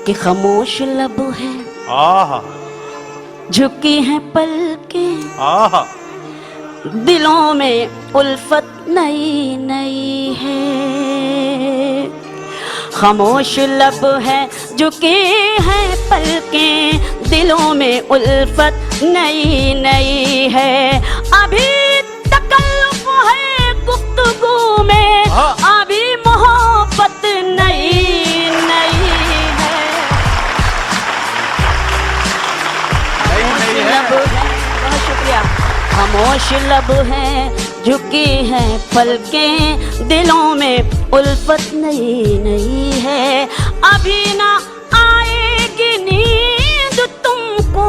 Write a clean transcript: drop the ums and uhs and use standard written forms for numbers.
कि खामोश लब है, आहा झुकी हैं पलकें, आहा दिलों में उल्फत नई नई है। खामोश लब है, झुकी हैं पलकें, दिलों में उल्फत नई नई है। अभी तकल्लुफ है गुफ्तगू में, अभी मोहब्बत नई नई है। बहुत शुक्रिया। खामोश लब है, झुकी हैं पलकें, दिलों में उल्फत नई नई है। अभी ना आएगी नींद तुमको,